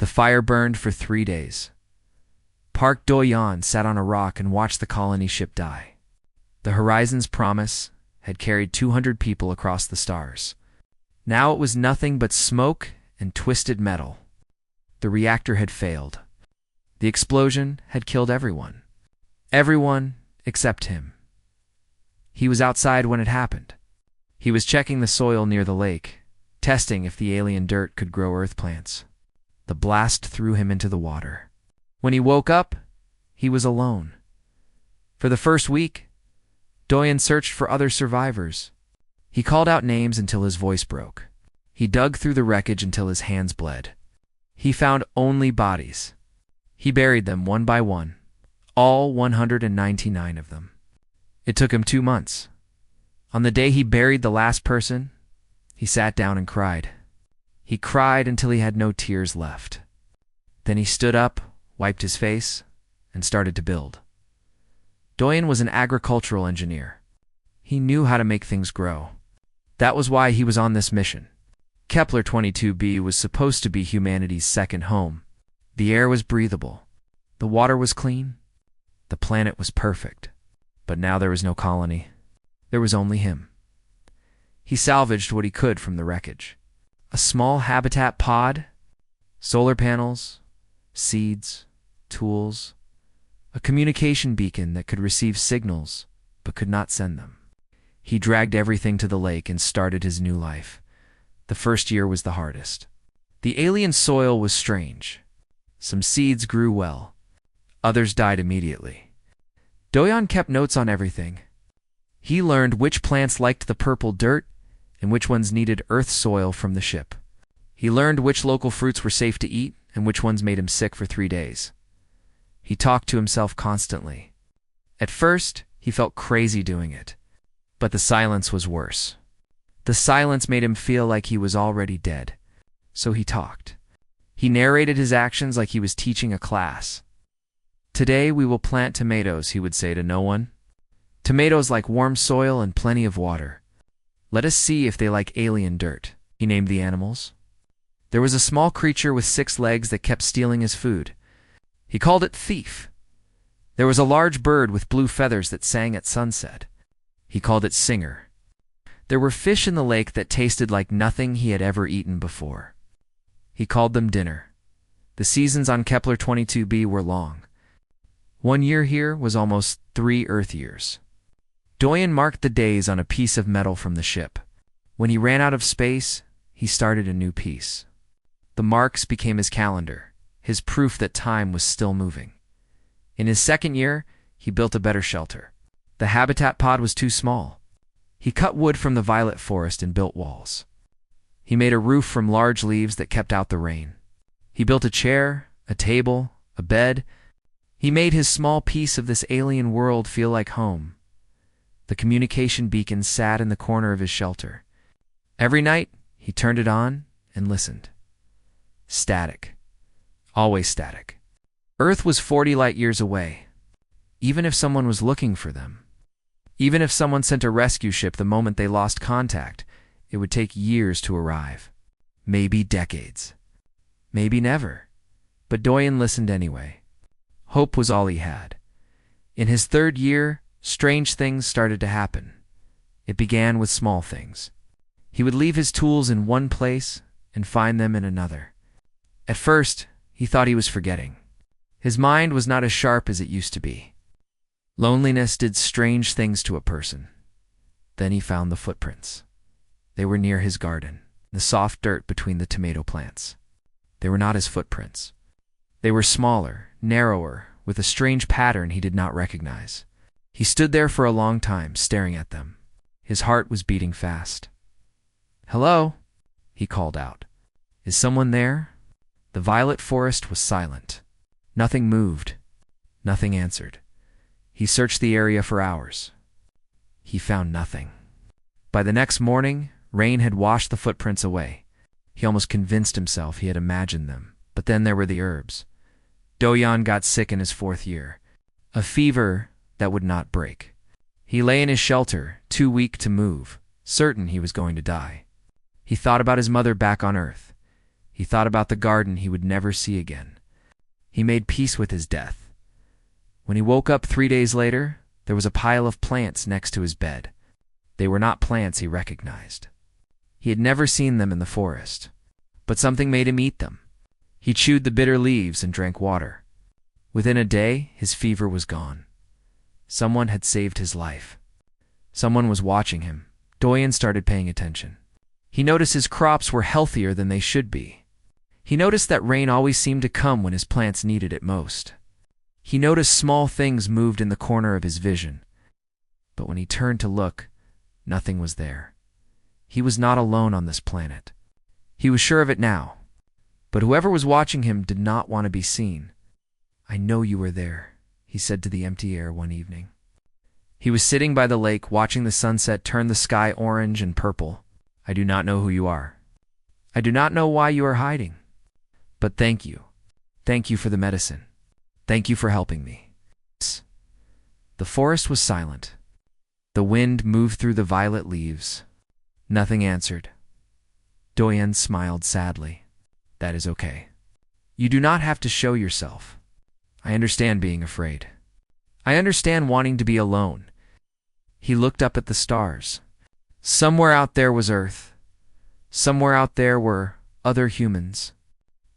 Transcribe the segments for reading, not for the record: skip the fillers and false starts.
The fire burned for 3 days. Park Do-yeon sat on a rock and watched the colony ship die. The Horizon's promise had carried 200 people across the stars. Now it was nothing but smoke and twisted metal. The reactor had failed. The explosion had killed everyone. Everyone except him. He was outside when it happened. He was checking the soil near the lake, testing if the alien dirt could grow earth plants. The blast threw him into the water. When he woke up, he was alone. For the first week, Do-yeon searched for other survivors. He called out names until his voice broke. He dug through the wreckage until his hands bled. He found only bodies. He buried them one by one, all 199 of them. It took him 2 months. On the day he buried the last person, he sat down and cried. He cried until he had no tears left. Then he stood up, wiped his face, and started to build. Do-yeon was an agricultural engineer. He knew how to make things grow. That was why he was on this mission. Kepler 22b was supposed to be humanity's second home. The air was breathable. The water was clean. The planet was perfect. But now there was no colony. There was only him. He salvaged what he could from the wreckage. A small habitat pod, solar panels, seeds, tools, a communication beacon that could receive signals but could not send them. He dragged everything to the lake and started his new life. The first year was the hardest. The alien soil was strange. Some seeds grew well. Others died immediately. Do-yeon kept notes on everything. He learned which plants liked the purple dirt and which ones needed earth soil from the ship. He learned which local fruits were safe to eat and which ones made him sick for 3 days. He talked to himself constantly. At first, he felt crazy doing it. But the silence was worse. The silence made him feel like he was already dead. So he talked. He narrated his actions like he was teaching a class. "Today we will plant tomatoes," he would say to no one. "Tomatoes like warm soil and plenty of water. Let us see if they like alien dirt." He named the animals. There was a small creature with 6 legs that kept stealing his food. He called it Thief. There was a large bird with blue feathers that sang at sunset. He called it Singer. There were fish in the lake that tasted like nothing he had ever eaten before. He called them dinner. The seasons on Kepler 22b were long. 1 year here was almost 3 Earth years. Do-yeon marked the days on a piece of metal from the ship. When he ran out of space, he started a new piece. The marks became his calendar, his proof that time was still moving. In his 2nd year, he built a better shelter. The habitat pod was too small. He cut wood from the violet forest and built walls. He made a roof from large leaves that kept out the rain. He built a chair, a table, a bed. He made his small piece of this alien world feel like home. The communication beacon sat in the corner of his shelter. Every night, he turned it on and listened. Static. Always static. Earth was 40 light years away. Even if someone was looking for them. Even if someone sent a rescue ship the moment they lost contact, it would take years to arrive. Maybe decades. Maybe never. But Do-yeon listened anyway. Hope was all he had. In his 3rd year, strange things started to happen. It began with small things. He would leave his tools in one place and find them in another. At first, he thought he was forgetting. His mind was not as sharp as it used to be. Loneliness did strange things to a person. Then he found the footprints. They were near his garden, the soft dirt between the tomato plants. They were not his footprints. They were smaller, narrower, with a strange pattern he did not recognize. He stood there for a long time, staring at them. His heart was beating fast. "Hello?" he called out. "Is someone there?" The violet forest was silent. Nothing moved. Nothing answered. He searched the area for hours. He found nothing. By the next morning, rain had washed the footprints away. He almost convinced himself he had imagined them. But then there were the herbs. Do-yeon got sick in his 4th year. A fever that would not break. He lay in his shelter, too weak to move, certain he was going to die. He thought about his mother back on Earth. He thought about the garden he would never see again. He made peace with his death. When he woke up 3 days later, there was a pile of plants next to his bed. They were not plants he recognized. He had never seen them in the forest, but something made him eat them. He chewed the bitter leaves and drank water. Within a day, his fever was gone. Someone had saved his life. Someone was watching him. Doyen started paying attention. He noticed his crops were healthier than they should be. He noticed that rain always seemed to come when his plants needed it most. He noticed small things moved in the corner of his vision. But when he turned to look, nothing was there. He was not alone on this planet. He was sure of it now. But whoever was watching him did not want to be seen. "I know you were there," he said to the empty air one evening. He was sitting by the lake watching the sunset turn the sky orange and purple. "I do not know who you are. I do not know why you are hiding. But thank you. Thank you for the medicine. Thank you for helping me." The forest was silent. The wind moved through the violet leaves. Nothing answered. Doyen smiled sadly. "That is okay. You do not have to show yourself. I understand being afraid. I understand wanting to be alone." He looked up at the stars. Somewhere out there was Earth. Somewhere out there were other humans.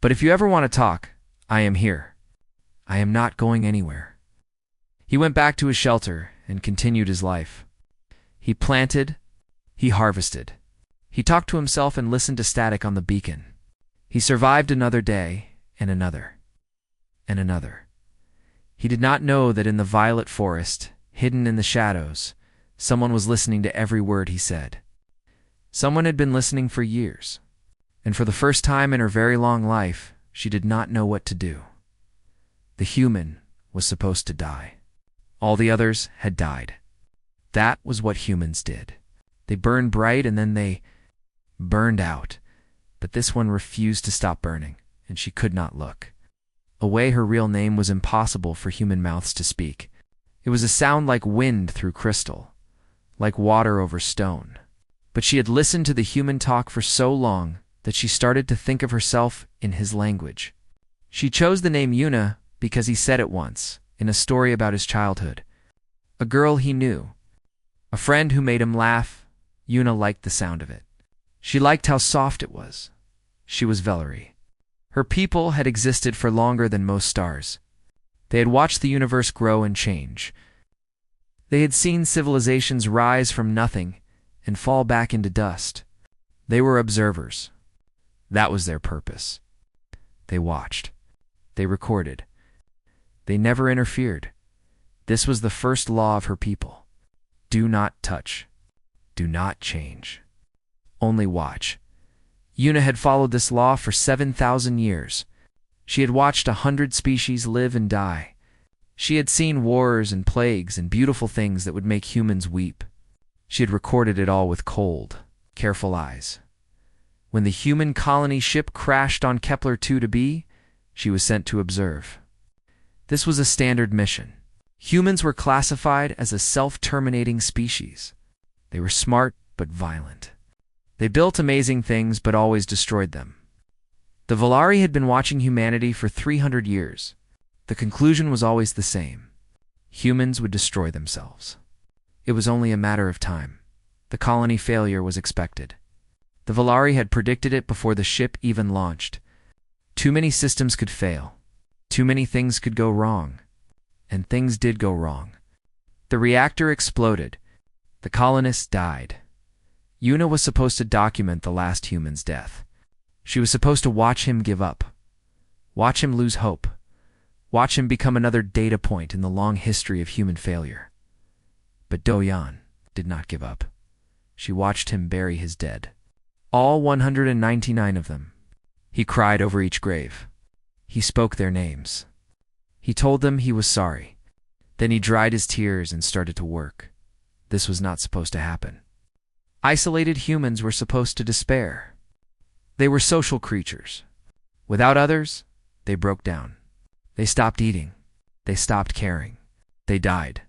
"But if you ever want to talk, I am here. I am not going anywhere." He went back to his shelter and continued his life. He planted. He harvested. He talked to himself and listened to static on the beacon. He survived another day, and another, and another. He did not know that in the violet forest, hidden in the shadows, someone was listening to every word he said. Someone had been listening for years, and for the first time in her very long life, she did not know what to do. The human was supposed to die. All the others had died. That was what humans did. They burned bright and then they burned out. But this one refused to stop burning, and she could not look. Away her real name was impossible for human mouths to speak. It was a sound like wind through crystal, like water over stone. But she had listened to the human talk for so long that she started to think of herself in his language. She chose the name Yuna because he said it once, in a story about his childhood. A girl he knew. A friend who made him laugh. Yuna liked the sound of it. She liked how soft it was. She was Valerie. Her people had existed for longer than most stars. They had watched the universe grow and change. They had seen civilizations rise from nothing and fall back into dust. They were observers. That was their purpose. They watched. They recorded. They never interfered. This was the first law of her people. Do not touch. Do not change. Only watch. Yuna had followed this law for 7,000 years. She had watched 100 species live and die. She had seen wars and plagues and beautiful things that would make humans weep. She had recorded it all with cold, careful eyes. When the human colony ship crashed on Kepler 2 to B, she was sent to observe. This was a standard mission. Humans were classified as a self-terminating species. They were smart but violent. They built amazing things but always destroyed them. The Valari had been watching humanity for 300 years. The conclusion was always the same. Humans would destroy themselves. It was only a matter of time. The colony failure was expected. The Valari had predicted it before the ship even launched. Too many systems could fail. Too many things could go wrong. And things did go wrong. The reactor exploded. The colonists died. Yuna was supposed to document the last human's death. She was supposed to watch him give up. Watch him lose hope. Watch him become another data point in the long history of human failure. But Doyen did not give up. She watched him bury his dead. All 199 of them. He cried over each grave. He spoke their names. He told them he was sorry. Then he dried his tears and started to work. This was not supposed to happen. Isolated humans were supposed to despair. They were social creatures. Without others, they broke down. They stopped eating. They stopped caring. They died.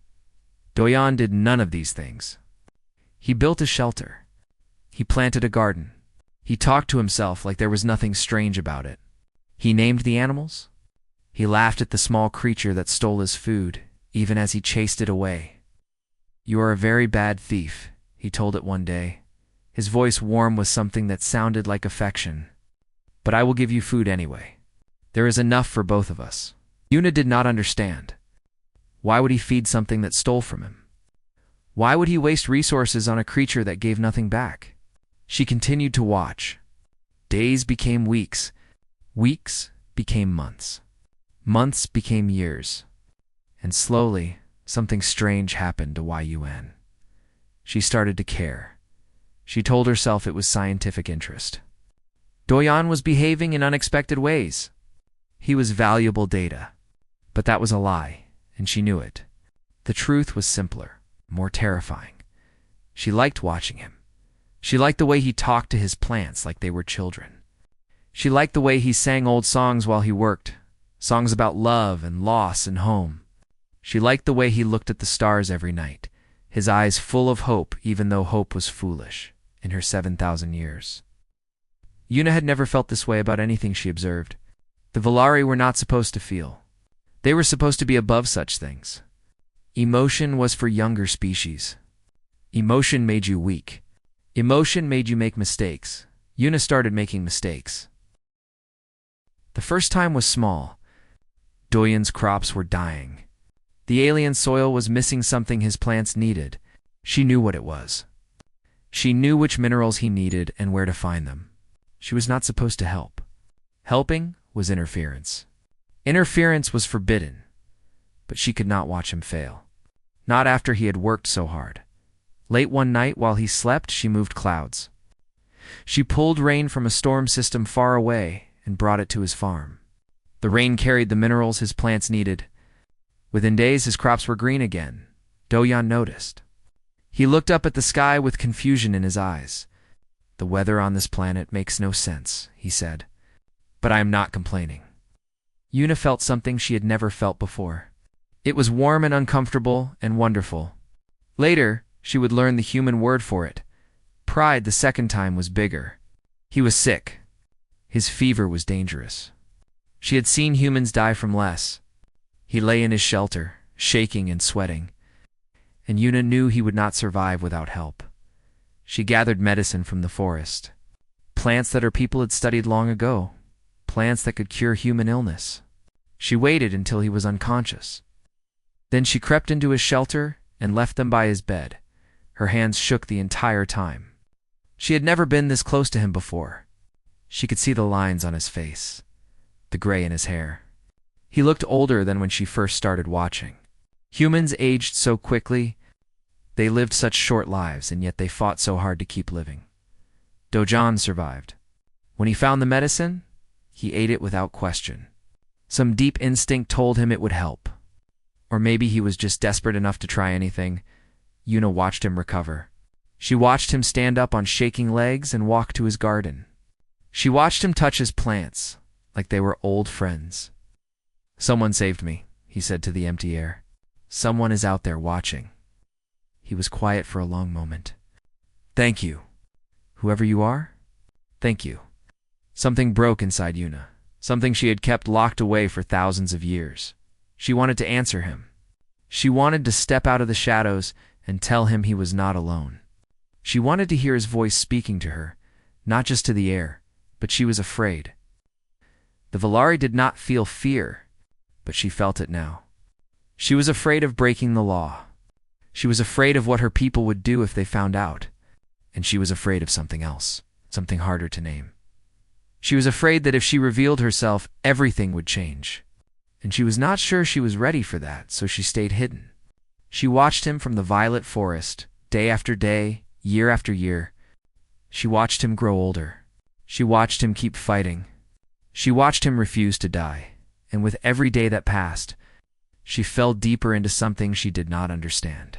Doyen did none of these things. He built a shelter. He planted a garden. He talked to himself like there was nothing strange about it. He named the animals. He laughed at the small creature that stole his food, even as he chased it away. "You are a very bad thief," he told it one day, his voice warm with something that sounded like affection. "But I will give you food anyway. There is enough for both of us." Yuna did not understand. Why would he feed something that stole from him? Why would he waste resources on a creature that gave nothing back? She continued to watch. Days became weeks. Weeks became months. Months became years. And slowly, something strange happened to Yuan. She started to care. She told herself it was scientific interest. Doyan was behaving in unexpected ways. He was valuable data. But that was a lie, and she knew it. The truth was simpler, more terrifying. She liked watching him. She liked the way he talked to his plants like they were children. She liked the way he sang old songs while he worked, songs about love and loss and home. She liked the way he looked at the stars every night, his eyes full of hope even though hope was foolish, in her 7,000 years. Yuna had never felt this way about anything she observed. The Volari were not supposed to feel. They were supposed to be above such things. Emotion was for younger species. Emotion made you weak. Emotion made you make mistakes. Yuna started making mistakes. The first time was small. Doyan's crops were dying. The alien soil was missing something his plants needed. She knew what it was. She knew which minerals he needed and where to find them. She was not supposed to help. Helping was interference. Interference was forbidden. But she could not watch him fail. Not after he had worked so hard. Late one night while he slept, she moved clouds. She pulled rain from a storm system far away and brought it to his farm. The rain carried the minerals his plants needed. Within days, his crops were green again. Doyan noticed. He looked up at the sky with confusion in his eyes. "The weather on this planet makes no sense," he said. "But I am not complaining." Yuna felt something she had never felt before. It was warm and uncomfortable and wonderful. Later, she would learn the human word for it. Pride the second time was bigger. He was sick. His fever was dangerous. She had seen humans die from less. He lay in his shelter, shaking and sweating. And Yuna knew he would not survive without help. She gathered medicine from the forest. Plants that her people had studied long ago. Plants that could cure human illness. She waited until he was unconscious. Then she crept into his shelter and left them by his bed. Her hands shook the entire time. She had never been this close to him before. She could see the lines on his face, the gray in his hair. He looked older than when she first started watching. Humans aged so quickly. They lived such short lives, and yet they fought so hard to keep living. Dojan survived. When he found the medicine, he ate it without question. Some deep instinct told him it would help. Or maybe he was just desperate enough to try anything. Yuna watched him recover. She watched him stand up on shaking legs and walk to his garden. She watched him touch his plants, like they were old friends. "Someone saved me," he said to the empty air. "Someone is out there watching." He was quiet for a long moment. "Thank you. Whoever you are, thank you." Something broke inside Yuna, something she had kept locked away for thousands of years. She wanted to answer him. She wanted to step out of the shadows and tell him he was not alone. She wanted to hear his voice speaking to her, not just to the air, but she was afraid. The Volari did not feel fear, but she felt it now. She was afraid of breaking the law. She was afraid of what her people would do if they found out. And she was afraid of something else, something harder to name. She was afraid that if she revealed herself, everything would change. And she was not sure she was ready for that, so she stayed hidden. She watched him from the violet forest, day after day, year after year. She watched him grow older. She watched him keep fighting. She watched him refuse to die. And with every day that passed, she fell deeper into something she did not understand.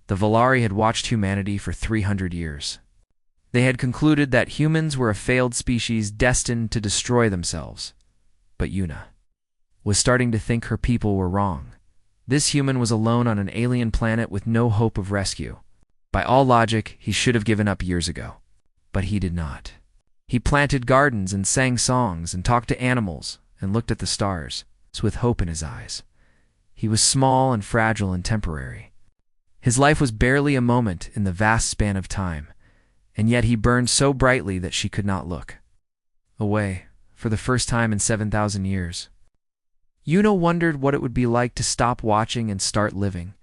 The Volari had watched humanity for 300 years. They had concluded that humans were a failed species destined to destroy themselves. But Yuna was starting to think her people were wrong. This human was alone on an alien planet with no hope of rescue. By all logic, he should have given up years ago. But he did not. He planted gardens and sang songs and talked to animals and looked at the stars with hope in his eyes. He was small and fragile and temporary. His life was barely a moment in the vast span of time, and yet he burned so brightly that she could not look away for the first time in 7,000 years. Una wondered what it would be like to stop watching and start living.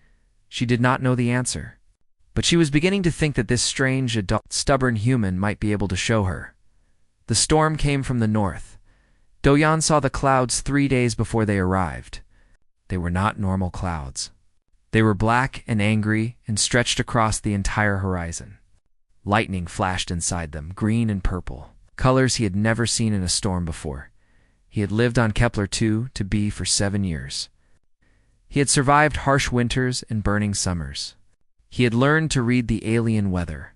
She did not know the answer, but she was beginning to think that this strange, adult, stubborn human might be able to show her. The storm came from the north. Doyan saw the clouds 3 days before they arrived. They were not normal clouds. They were black and angry and stretched across the entire horizon. Lightning flashed inside them, green and purple, colors he had never seen in a storm before. He had lived on Kepler 2 to B for 7 years. He had survived harsh winters and burning summers. He had learned to read the alien weather,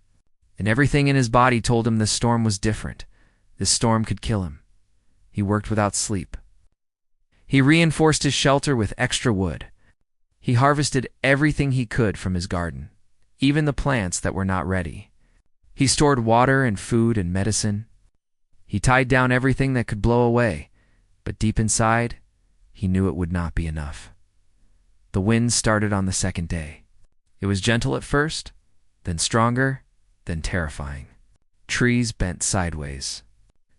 and everything in his body told him this storm was different. This storm could kill him. He worked without sleep. He reinforced his shelter with extra wood. He harvested everything he could from his garden, even the plants that were not ready. He stored water and food and medicine. He tied down everything that could blow away, but deep inside, he knew it would not be enough. The wind started on the second day. It was gentle at first, then stronger, then terrifying. Trees bent sideways.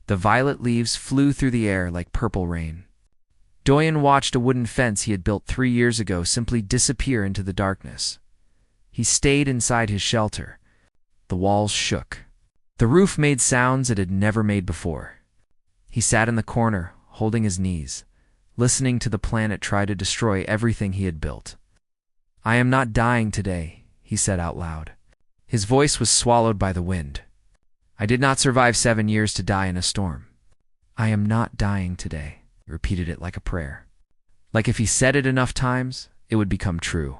The violet leaves flew through the air like purple rain. Doyan watched a wooden fence he had built 3 years ago simply disappear into the darkness. He stayed inside his shelter. The walls shook. The roof made sounds it had never made before. He sat in the corner, holding his knees, listening to the planet try to destroy everything he had built. "I am not dying today," he said out loud. His voice was swallowed by the wind. "I did not survive 7 years to die in a storm. I am not dying today." He repeated it like a prayer. Like if he said it enough times, it would become true.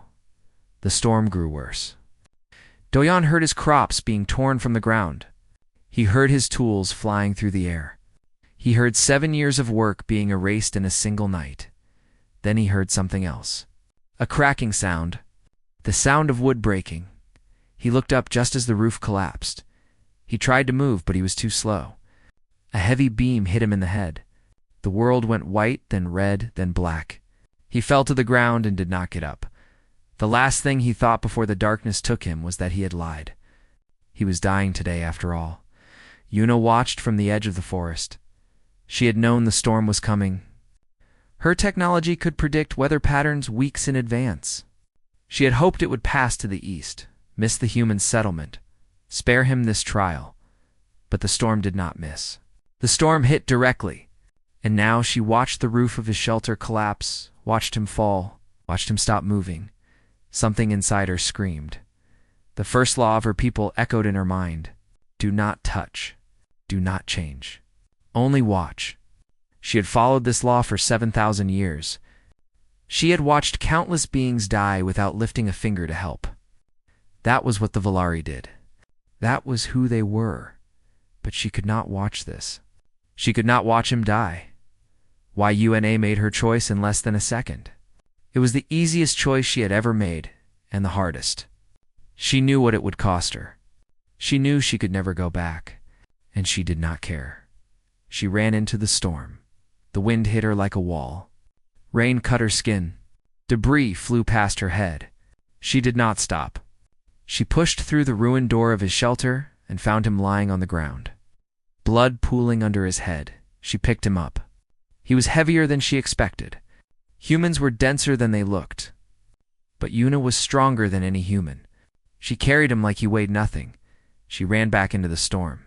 The storm grew worse. Doyan heard his crops being torn from the ground. He heard his tools flying through the air. He heard 7 years of work being erased in a single night. Then he heard something else. A cracking sound. The sound of wood breaking. He looked up just as the roof collapsed. He tried to move, but he was too slow. A heavy beam hit him in the head. The world went white, then red, then black. He fell to the ground and did not get up. The last thing he thought before the darkness took him was that he had lied. He was dying today, after all. Una watched from the edge of the forest. She had known the storm was coming. Her technology could predict weather patterns weeks in advance. She had hoped it would pass to the east, miss the human settlement, spare him this trial. But the storm did not miss. The storm hit directly, and now she watched the roof of his shelter collapse, watched him fall, watched him stop moving. Something inside her screamed. The first law of her people echoed in her mind. Do not touch. Do not change. Only watch. She had followed this law for 7,000 years. She had watched countless beings die without lifting a finger to help. That was what the Volari did. That was who they were. But she could not watch this. She could not watch him die. Una made her choice in less than a second. It was the easiest choice she had ever made, and the hardest. She knew what it would cost her. She knew she could never go back, and she did not care. She ran into the storm. The wind hit her like a wall. Rain cut her skin. Debris flew past her head. She did not stop. She pushed through the ruined door of his shelter and found him lying on the ground. Blood pooling under his head. She picked him up. He was heavier than she expected. Humans were denser than they looked. But Una was stronger than any human. She carried him like he weighed nothing. She ran back into the storm.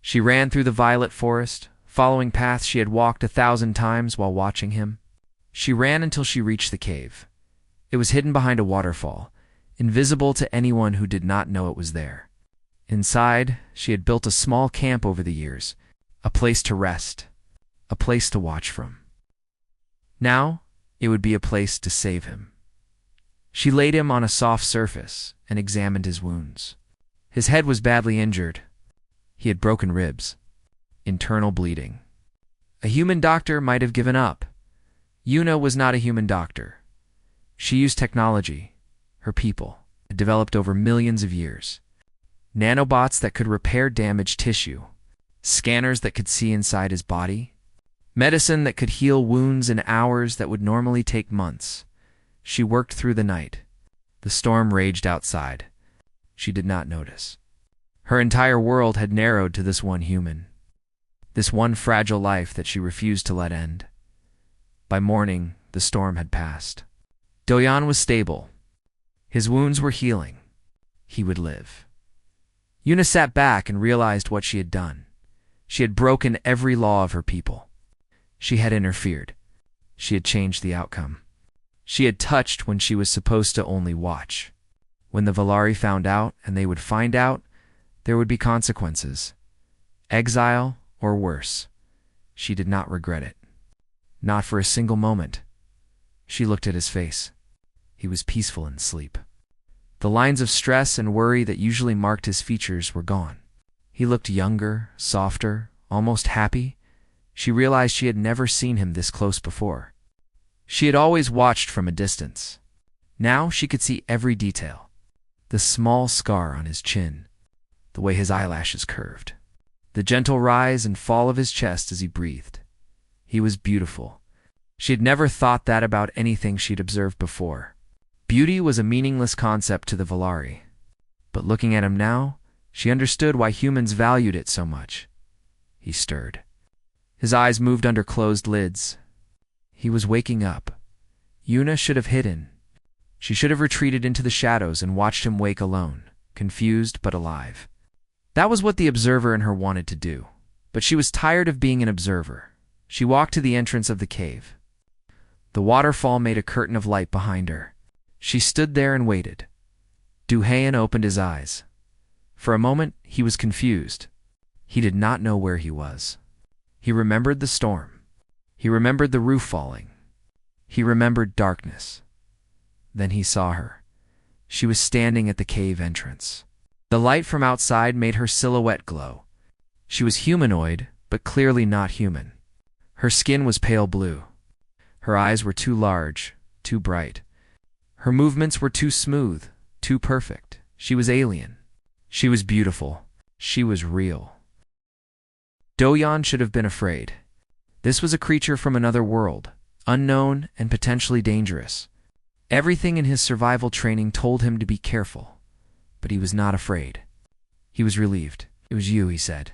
She ran through the violet forest, following paths she had walked 1,000 times while watching him. She ran until she reached the cave. It was hidden behind a waterfall, invisible to anyone who did not know it was there. Inside, she had built a small camp over the years, a place to rest, a place to watch from. Now, it would be a place to save him. She laid him on a soft surface and examined his wounds. His head was badly injured. He had broken ribs, internal bleeding. A human doctor might have given up. Una was not a human doctor. She used technology, her people, had developed over millions of years. Nanobots that could repair damaged tissue. scanners that could see inside his body, medicine that could heal wounds in hours that would normally take months. She worked through the night. The storm raged outside. She did not notice. Her entire world had narrowed to this one human, this one fragile life that she refused to let end. By morning, the storm had passed. Do-Yan was stable. His wounds were healing. He would live. Yuna sat back and realized what she had done. She had broken every law of her people. She had interfered. She had changed the outcome. She had touched when she was supposed to only watch. When the Valari found out, and they would find out, there would be consequences. Exile or worse. She did not regret it. Not for a single moment. She looked at his face. He was peaceful in sleep. The lines of stress and worry that usually marked his features were gone. He looked younger, softer, almost happy. She realized she had never seen him this close before. She had always watched from a distance. Now she could see every detail. The small scar on his chin, the way his eyelashes curved, the gentle rise and fall of his chest as he breathed. He was beautiful. She had never thought that about anything she'd observed before. Beauty was a meaningless concept to the Valari. But looking at him now, she understood why humans valued it so much. He stirred. His eyes moved under closed lids. He was waking up. Yuna should have hidden. She should have retreated into the shadows and watched him wake alone, confused but alive. That was what the observer in her wanted to do. But she was tired of being an observer. She walked to the entrance of the cave. The waterfall made a curtain of light behind her. She stood there and waited. Du-Hayan opened his eyes. For a moment, he was confused. He did not know where he was. He remembered the storm. He remembered the roof falling. He remembered darkness. Then he saw her. She was standing at the cave entrance. The light from outside made her silhouette glow. She was humanoid, but clearly not human. Her skin was pale blue. Her eyes were too large, too bright. Her movements were too smooth, too perfect. She was alien. She was beautiful. She was real. Do-Yan should have been afraid. This was a creature from another world, unknown and potentially dangerous. Everything in his survival training told him to be careful, but he was not afraid. He was relieved. "It was you," he said.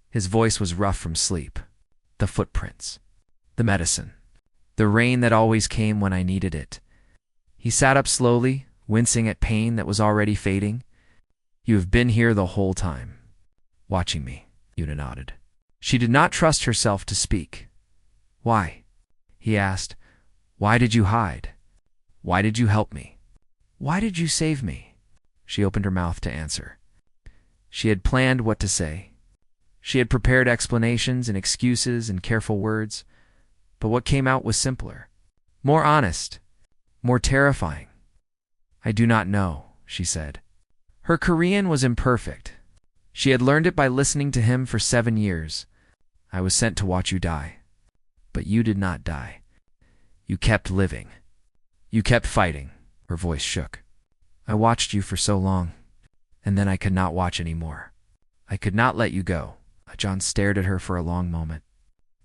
His voice was rough from sleep. "The footprints. The medicine. The rain that always came when I needed it." He sat up slowly, wincing at pain that was already fading. "You have been here the whole time, watching me," Yuna nodded. She did not trust herself to speak. "Why?" he asked. "Why did you hide? Why did you help me? Why did you save me?" She opened her mouth to answer. She had planned what to say. She had prepared explanations and excuses and careful words, but what came out was simpler, more honest, more terrifying. "I do not know," she said. Her Korean was imperfect. She had learned it by listening to him for 7 years. "I was sent to watch you die. But you did not die. You kept living. You kept fighting." Her voice shook. "I watched you for so long, and then I could not watch anymore. I could not let you go." John stared at her for a long moment.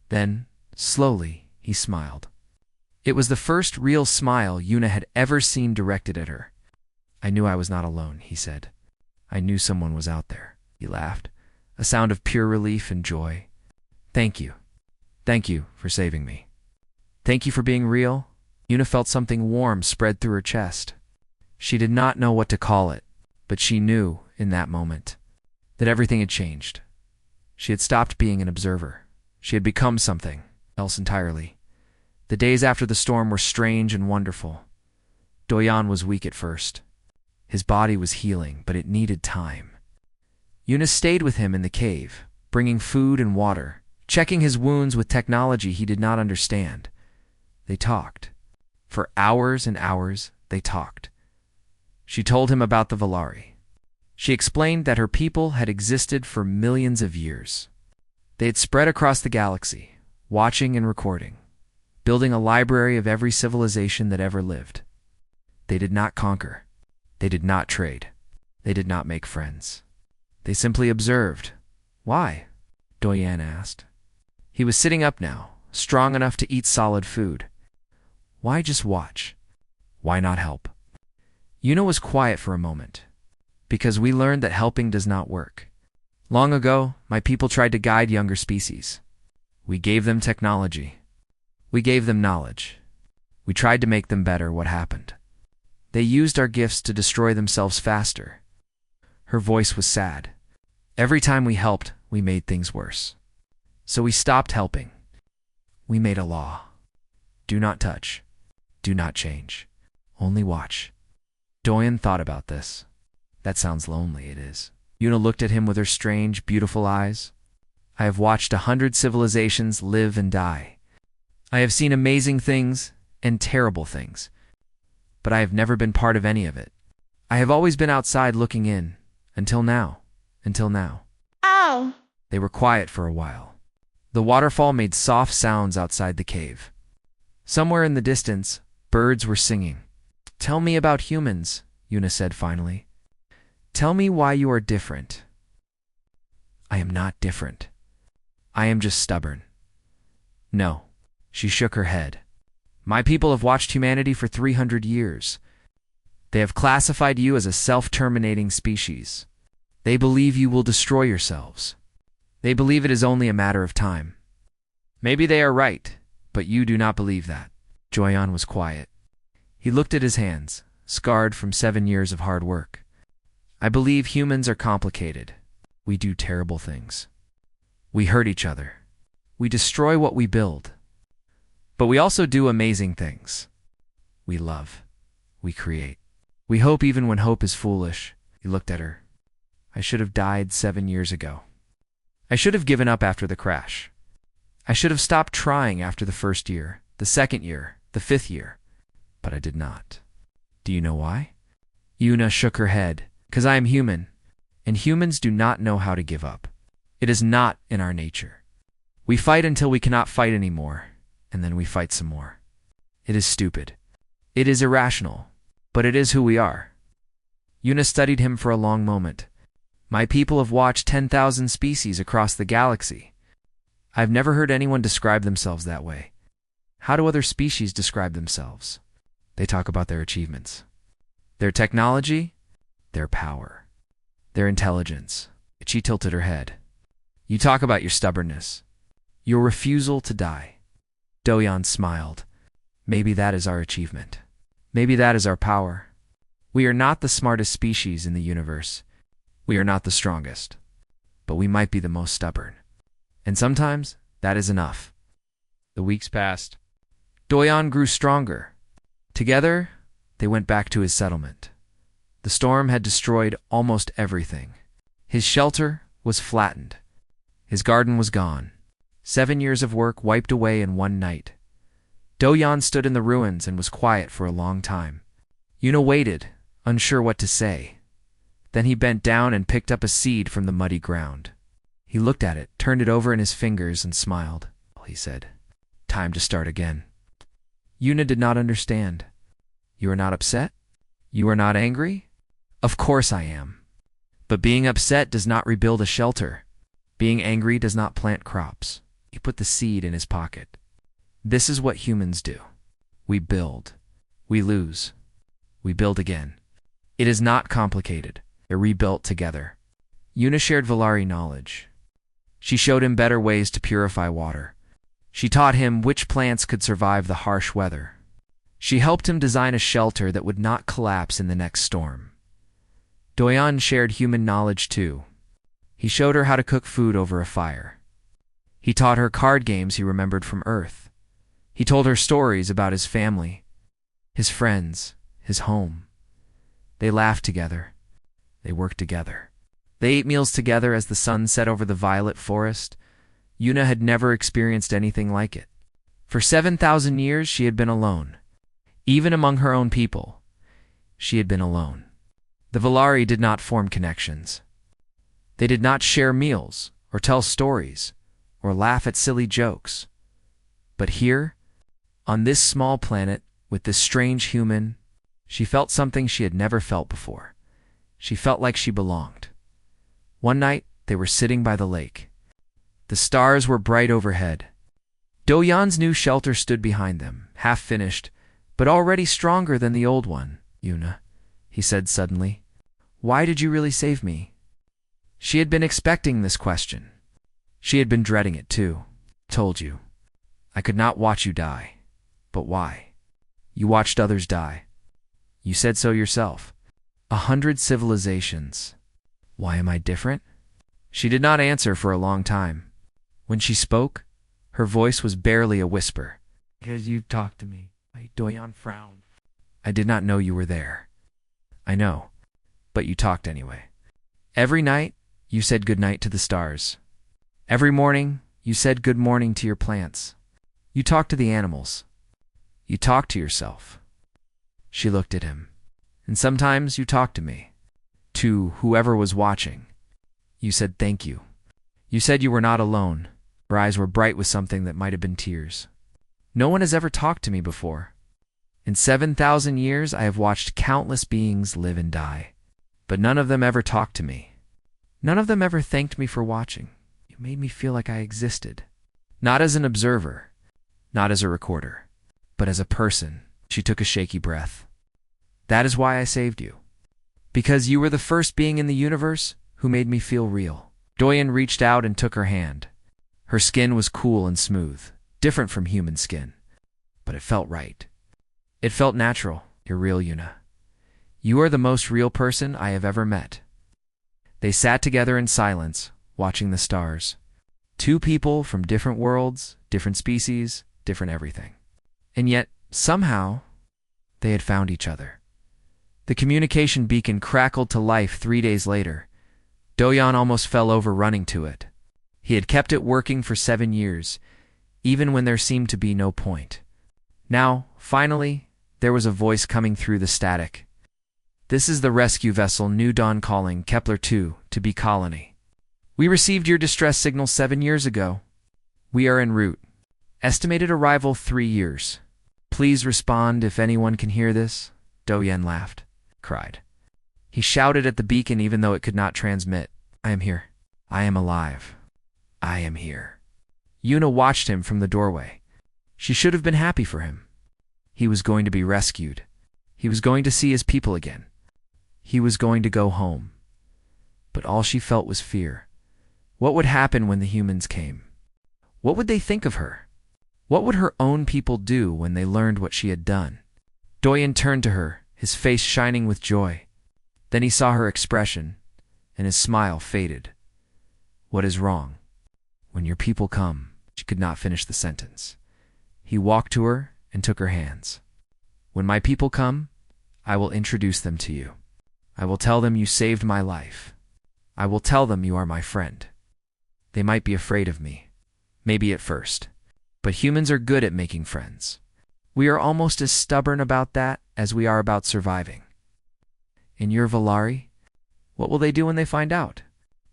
Then, slowly, he smiled. It was the first real smile Yuna had ever seen directed at her. "I knew I was not alone," he said. "I knew someone was out there." He laughed, a sound of pure relief and joy. "Thank you. Thank you for saving me. Thank you for being real." Yuna felt something warm spread through her chest. She did not know what to call it, but she knew, in that moment, that everything had changed. She had stopped being an observer. She had become something else entirely. The days after the storm were strange and wonderful. Do-Yan was weak at first. His body was healing, but it needed time. Yuna stayed with him in the cave, bringing food and water, checking his wounds with technology he did not understand. They talked. For hours and hours, they talked. She told him about the Valari. She explained that her people had existed for millions of years. They had spread across the galaxy, watching and recording, building a library of every civilization that ever lived. They did not conquer. They did not trade. They did not make friends. They simply observed. Why? Doyan asked. He was sitting up now, strong enough to eat solid food. Why just watch? Why not help? Yuna was quiet for a moment. Because we learned that helping does not work. Long ago, my people tried to guide younger species. We gave them technology. We gave them knowledge. We tried to make them better. What happened? They used our gifts to destroy themselves faster. Her voice was sad. Every time we helped, we made things worse. So we stopped helping. We made a law. Do not touch. Do not change. Only watch. Doyan thought about this. That sounds lonely, it is. Yuna looked at him with her strange, beautiful eyes. I have watched 100 civilizations live and die. I have seen amazing things and terrible things. But I have never been part of any of it. I have always been outside looking in. Until now. Until now. Ow! They were quiet for a while. The waterfall made soft sounds outside the cave. Somewhere in the distance, birds were singing. Tell me about humans, Yuna said finally. Tell me why you are different. I am not different. I am just stubborn. No. She shook her head. My people have watched humanity for 300 years. They have classified you as a self-terminating species. They believe you will destroy yourselves. They believe it is only a matter of time. Maybe they are right, but you do not believe that. Joyan was quiet. He looked at his hands, scarred from 7 years of hard work. I believe humans are complicated. We do terrible things. We hurt each other. We destroy what we build. But we also do amazing things. We love. We create. We hope even when hope is foolish. He looked at her. I should have died 7 years ago. I should have given up after the crash. I should have stopped trying after the first year, the second year, the 5th year. But I did not. Do you know why? Yuna shook her head. Because I am human, and humans do not know how to give up. It is not in our nature. We fight until we cannot fight anymore, and then we fight some more. It is stupid. It is irrational, but it is who we are. Yuna studied him for a long moment. My people have watched 10,000 species across the galaxy. I've never heard anyone describe themselves that way. How do other species describe themselves? They talk about their achievements. Their technology, their power, their intelligence. She tilted her head. You talk about your stubbornness, your refusal to die. Doyan smiled. Maybe that is our achievement. Maybe that is our power. We are not the smartest species in the universe. We are not the strongest. But we might be the most stubborn. And sometimes, that is enough. The weeks passed. Doyan grew stronger. Together, they went back to his settlement. The storm had destroyed almost everything. His shelter was flattened. His garden was gone. 7 years of work wiped away in one night. Doyan stood in the ruins and was quiet for a long time. Yuna waited, unsure what to say. Then he bent down and picked up a seed from the muddy ground. He looked at it, turned it over in his fingers, and smiled. He said, Time to start again. Yuna did not understand. You are not upset? You are not angry? Of course I am. But being upset does not rebuild a shelter. Being angry does not plant crops. He put the seed in his pocket. This is what humans do. We build. We lose. We build again. It is not complicated. They're rebuilt together. Yuna shared Valari knowledge. She showed him better ways to purify water. She taught him which plants could survive the harsh weather. She helped him design a shelter that would not collapse in the next storm. Doyan shared human knowledge too. He showed her how to cook food over a fire. He taught her card games he remembered from Earth. He told her stories about his family, his friends, his home. They laughed together. They worked together. They ate meals together as the sun set over the violet forest. Yuna had never experienced anything like it. For 7,000 years she had been alone. Even among her own people, she had been alone. The Valari did not form connections. They did not share meals, or tell stories, or laugh at silly jokes. But here, on this small planet, with this strange human, she felt something she had never felt before. She felt like she belonged. One night, they were sitting by the lake. The stars were bright overhead. Do-Yan's new shelter stood behind them, half-finished, but already stronger than the old one. "Yuna," he said suddenly, "why did you really save me?" She had been expecting this question. She had been dreading it too. "Told you. I could not watch you die." "But why? You watched others die. You said so yourself. 100 civilizations. Why am I different?" She did not answer for a long time. When she spoke, her voice was barely a whisper. "Because you talked to me." Do-Yan frowned. "I did not know you were there." "I know, but you talked anyway. Every night, you said good night to the stars. Every morning, you said good morning to your plants. You talked to the animals. You talked to yourself." She looked at him. "And sometimes you talked to me. To whoever was watching. You said thank you. You said you were not alone." Her eyes were bright with something that might have been tears. "No one has ever talked to me before. In 7,000 years, I have watched countless beings live and die. But none of them ever talked to me. None of them ever thanked me for watching. You made me feel like I existed. Not as an observer, not as a recorder, but as a person." She took a shaky breath. "That is why I saved you. Because you were the first being in the universe who made me feel real." Do-Yan reached out and took her hand. Her skin was cool and smooth, different from human skin. But it felt right. It felt natural. "You're real, Yuna. You are the most real person I have ever met." They sat together in silence, watching the stars. Two people from different worlds, different species, different everything. And yet, somehow, they had found each other. The communication beacon crackled to life 3 days later. Do-Yan almost fell over running to it. He had kept it working for 7 years, even when there seemed to be no point. Now, finally, there was a voice coming through the static. "This is the rescue vessel New Dawn calling Kepler-2 to B Colony. We received your distress signal 7 years ago. We are en route. Estimated arrival 3 years. Please respond if anyone can hear this." Do-Yan laughed, cried. He shouted at the beacon even though it could not transmit. "I am here. I am alive. I am here." Yuna watched him from the doorway. She should have been happy for him. He was going to be rescued. He was going to see his people again. He was going to go home. But all she felt was fear. What would happen when the humans came? What would they think of her? What would her own people do when they learned what she had done? Do-Yan turned to her, his face shining with joy. Then he saw her expression, and his smile faded. "What is wrong?" "When your people come," she could not finish the sentence. He walked to her and took her hands. "When my people come, I will introduce them to you. I will tell them you saved my life. I will tell them you are my friend. They might be afraid of me, maybe at first, but humans are good at making friends. We are almost as stubborn about that as we are about surviving. In your Valari, what will they do when they find out?"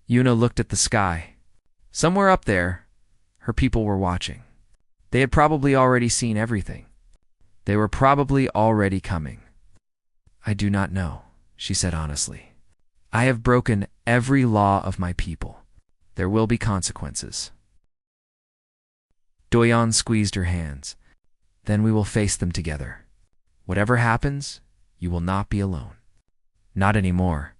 Yuna looked at the sky. Somewhere up there, her people were watching. They had probably already seen everything. They were probably already coming. "I do not know," she said honestly. "I have broken every law of my people. There will be consequences." Do-Yan squeezed her hands. "Then we will face them together. Whatever happens, you will not be alone." "Not anymore."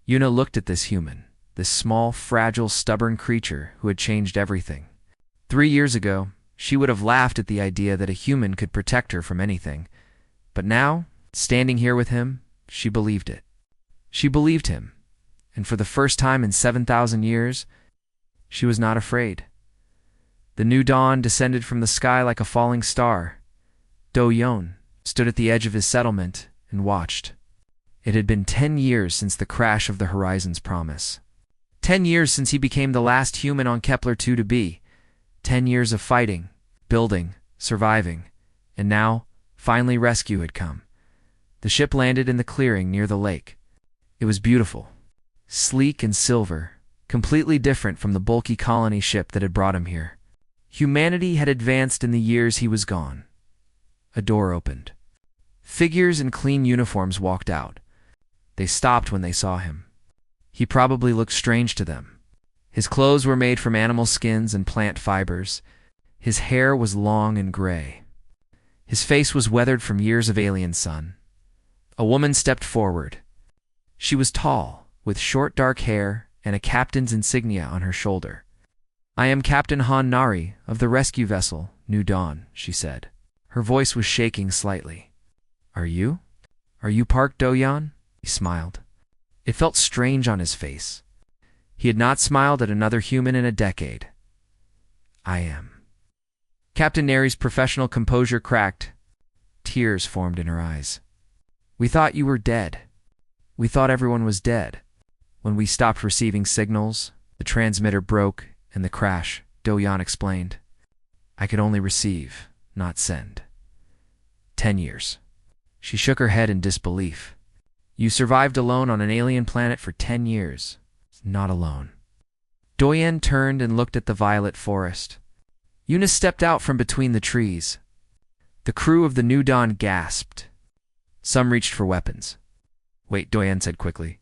Yuna looked at this human, this small, fragile, stubborn creature who had changed everything. 3 years ago, she would have laughed at the idea that a human could protect her from anything. But now, standing here with him, she believed it. She believed him, and for the first time in 7,000 years, she was not afraid. The new dawn descended from the sky like a falling star. Do-Yan stood at the edge of his settlement and watched. It had been 10 years since the crash of the Horizon's promise. 10 years since he became the last human on Kepler-2 to be. 10 years of fighting, building, surviving, and now, finally rescue had come. The ship landed in the clearing near the lake. It was beautiful, sleek and silver, completely different from the bulky colony ship that had brought him here. Humanity had advanced in the years he was gone. A door opened. Figures in clean uniforms walked out. They stopped when they saw him. He probably looked strange to them. His clothes were made from animal skins and plant fibers. His hair was long and gray. His face was weathered from years of alien sun. A woman stepped forward. She was tall, with short dark hair and a captain's insignia on her shoulder. "I am Captain Han Nari of the rescue vessel, New Dawn," she said. Her voice was shaking slightly. Are you Park Do-yeon?" He smiled. It felt strange on his face. He had not smiled at another human in a decade. "I am." Captain Nari's professional composure cracked. Tears formed in her eyes. "We thought you were dead. We thought everyone was dead. When we stopped receiving signals, the transmitter broke, and the crash," Do-yeon explained. "I could only receive, not send." 10 years. She shook her head in disbelief. "You survived alone on an alien planet for 10 years. Not alone." Do-yeon turned and looked at the violet forest. Eunice stepped out from between the trees. The crew of the New Dawn gasped. Some reached for weapons. "Wait," Do-yeon said quickly.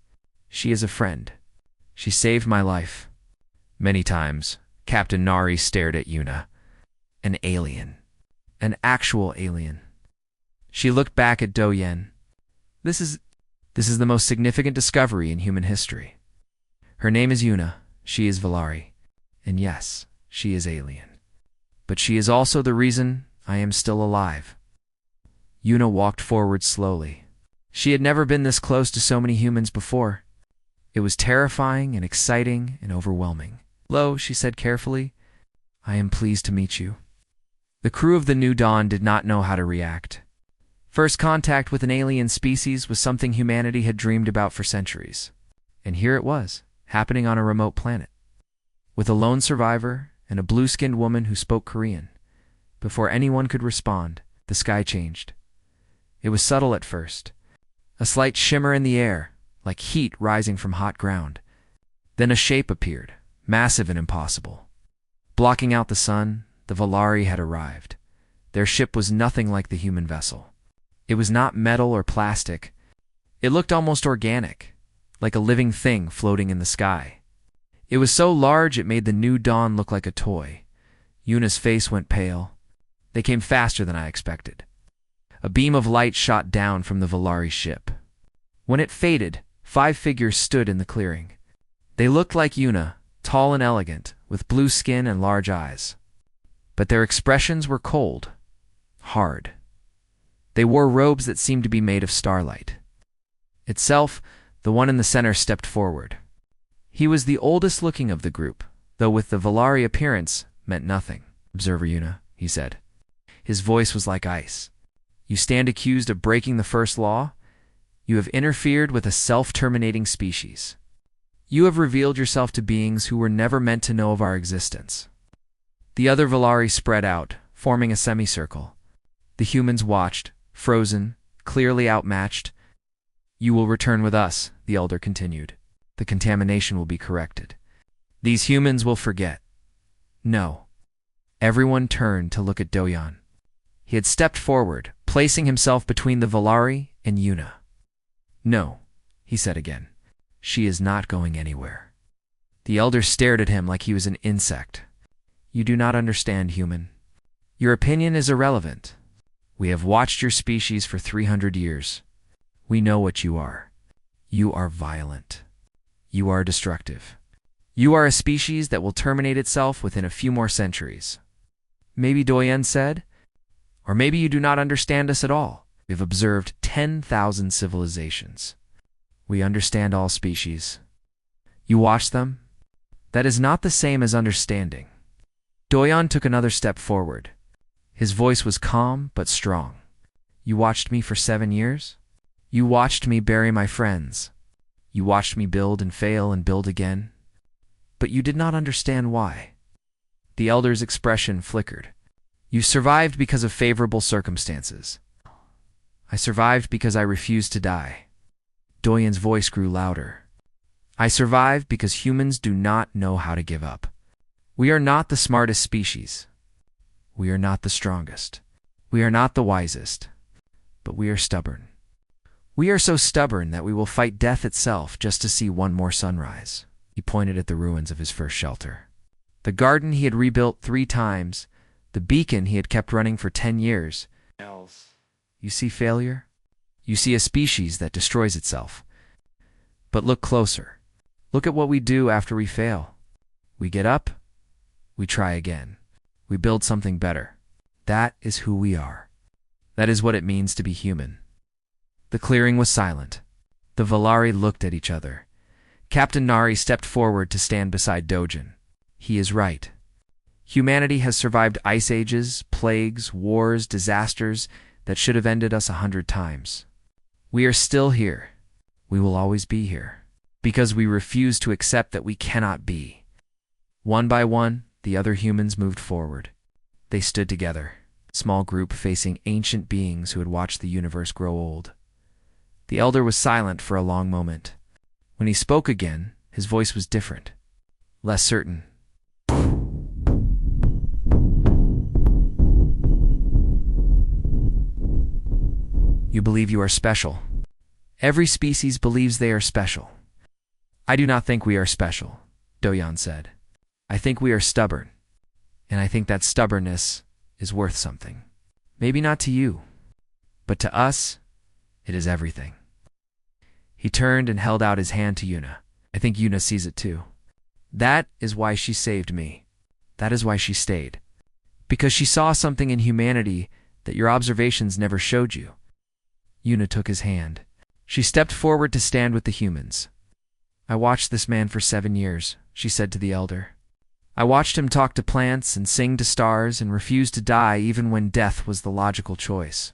"She is a friend. She saved my life." Many times, Captain Nari stared at Yuna. An alien. An actual alien. She looked back at Do-yeon. This is the most significant discovery in human history. Her name is Yuna. She is Valari. And yes, she is alien. But she is also the reason I am still alive." Yuna walked forward slowly. She had never been this close to so many humans before. It was terrifying and exciting and overwhelming. "Hello," she said carefully. "I am pleased to meet you." The crew of the New Dawn did not know how to react. First contact with an alien species was something humanity had dreamed about for centuries. And here it was, happening on a remote planet. With a lone survivor and a blue-skinned woman who spoke Korean. Before anyone could respond, the sky changed. It was subtle at first. A slight shimmer in the air, like heat rising from hot ground. Then a shape appeared, massive and impossible. Blocking out the sun, the Valari had arrived. Their ship was nothing like the human vessel. It was not metal or plastic. It looked almost organic, like a living thing floating in the sky. It was so large it made the New Dawn look like a toy. Yuna's face went pale. They came faster than I expected. A beam of light shot down from the Valari ship. When it faded, 5 figures stood in the clearing. They looked like Yuna, tall and elegant, with blue skin and large eyes. But their expressions were cold, hard. They wore robes that seemed to be made of starlight. Itself, the one in the center stepped forward. He was the oldest looking of the group, though with the Valari appearance meant nothing. "Observer Yuna," he said. His voice was like ice. "You stand accused of breaking the first law. You have interfered with a self-terminating species. You have revealed yourself to beings who were never meant to know of our existence." The other Valari spread out, forming a semicircle. The humans watched, frozen, clearly outmatched. "You will return with us," the elder continued. "The contamination will be corrected. These humans will forget." "No." Everyone turned to look at Do-yeon. He had stepped forward, placing himself between the Valari and Yuna. "No," he said again. "She is not going anywhere." The elder stared at him like he was an insect. "You do not understand, human. Your opinion is irrelevant. We have watched your species for 300 years. We know what you are. You are violent. You are destructive. You are a species that will terminate itself within a few more centuries." "Maybe," Do-yeon said. "Or maybe you do not understand us at all. We have observed 10,000 civilizations. We understand all species. You watch them? That is not the same as understanding." Do-yeon took another step forward. His voice was calm but strong. "You watched me for 7 years? You watched me bury my friends. You watched me build and fail and build again. But you did not understand why." The elder's expression flickered. "You survived because of favorable circumstances. I survived because I refused to die." Do-yeon's voice grew louder. "I survived because humans do not know how to give up. We are not the smartest species. We are not the strongest. We are not the wisest. But we are stubborn. We are so stubborn that we will fight death itself just to see one more sunrise." He pointed at the ruins of his first shelter. The garden he had rebuilt 3 times, the beacon he had kept running for 10 years. You see failure? You see a species that destroys itself. But look closer. Look at what we do after we fail. We get up, we try again. We build something better. That is who we are. That is what it means to be human. The clearing was silent. The Valari looked at each other. Captain Nari stepped forward to stand beside Dojin. He is right. Humanity has survived ice ages, plagues, wars, disasters that should have ended us 100 times. We are still here. We will always be here. Because we refuse to accept that we cannot be. One by one, the other humans moved forward. They stood together, a small group facing ancient beings who had watched the universe grow old. The elder was silent for a long moment. When he spoke again, his voice was different, less certain. You believe you are special. Every species believes they are special. I do not think we are special, Doyan said. I think we are stubborn. And I think that stubbornness is worth something. Maybe not to you, but to us, it is everything. He turned and held out his hand to Yuna. I think Yuna sees it too. That is why she saved me. That is why she stayed. Because she saw something in humanity that your observations never showed you. Yuna took his hand. She stepped forward to stand with the humans. I watched this man for 7 years, she said to the elder. I watched him talk to plants and sing to stars and refuse to die even when death was the logical choice.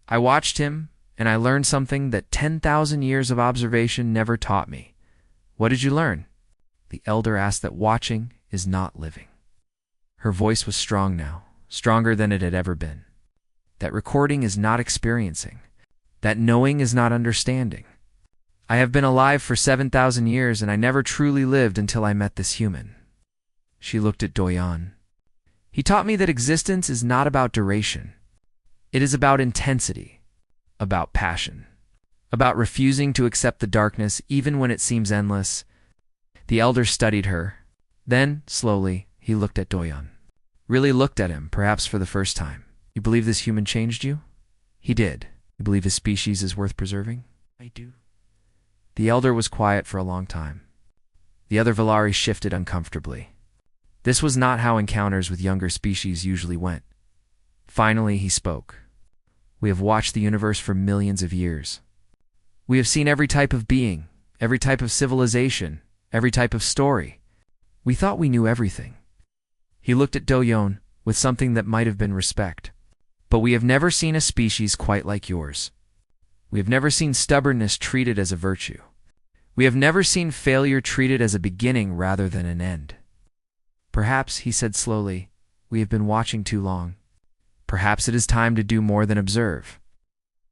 I watched him, and I learned something that 10,000 years of observation never taught me. What did you learn? The elder asked that watching is not living. Her voice was strong now, stronger than it had ever been. That recording is not experiencing. That knowing is not understanding. I have been alive for 7,000 years and I never truly lived until I met this human. She looked at Doyan. He taught me that existence is not about duration. It is about intensity, about passion, about refusing to accept the darkness even when it seems endless. The elder studied her. Then, slowly, he looked at Doyan. Really looked at him, perhaps for the first time. You believe this human changed you? He did. You believe his species is worth preserving? I do. The elder was quiet for a long time. The other Valari shifted uncomfortably. This was not how encounters with younger species usually went. Finally, he spoke. We have watched the universe for millions of years. We have seen every type of being, every type of civilization, every type of story. We thought we knew everything. He looked at Doyon with something that might have been respect. But we have never seen a species quite like yours. We have never seen stubbornness treated as a virtue. We have never seen failure treated as a beginning rather than an end. Perhaps, he said slowly, we have been watching too long. Perhaps it is time to do more than observe.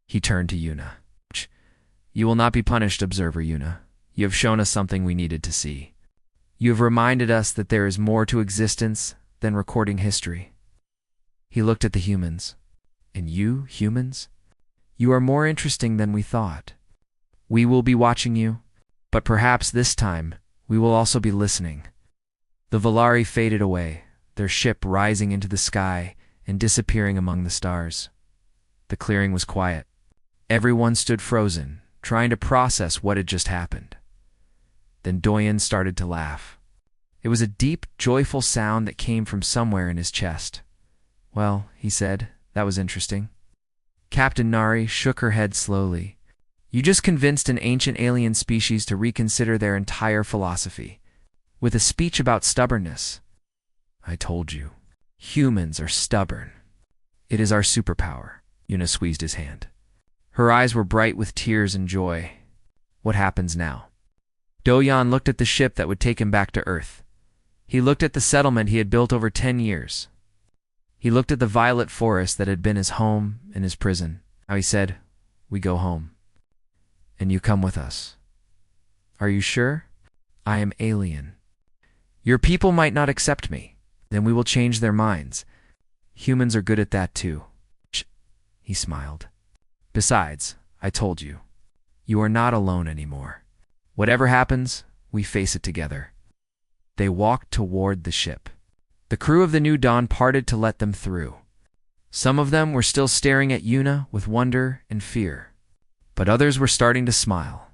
He turned to Yuna. You will not be punished, observer Yuna. You have shown us something we needed to see. You have reminded us that there is more to existence than recording history. He looked at the humans. And you, humans? You are more interesting than we thought. We will be watching you, but perhaps this time we will also be listening. The Valari faded away, their ship rising into the sky and disappearing among the stars. The clearing was quiet. Everyone stood frozen, trying to process what had just happened. Then Doyen started to laugh. It was a deep, joyful sound that came from somewhere in his chest. Well, he said, that was interesting. Captain Nari shook her head slowly. You just convinced an ancient alien species to reconsider their entire philosophy, with a speech about stubbornness. I told you, humans are stubborn. It is our superpower. Yuna squeezed his hand. Her eyes were bright with tears and joy. What happens now? Doyan looked at the ship that would take him back to Earth. He looked at the settlement he had built over 10 years. He looked at the violet forest that had been his home and his prison. Now he said, we go home. And you come with us. Are you sure? I am alien. Your people might not accept me. Then we will change their minds. Humans are good at that too. He smiled. Besides, I told you, you are not alone anymore. Whatever happens, we face it together." They walked toward the ship. The crew of the New Dawn parted to let them through. Some of them were still staring at Yuna with wonder and fear, but others were starting to smile.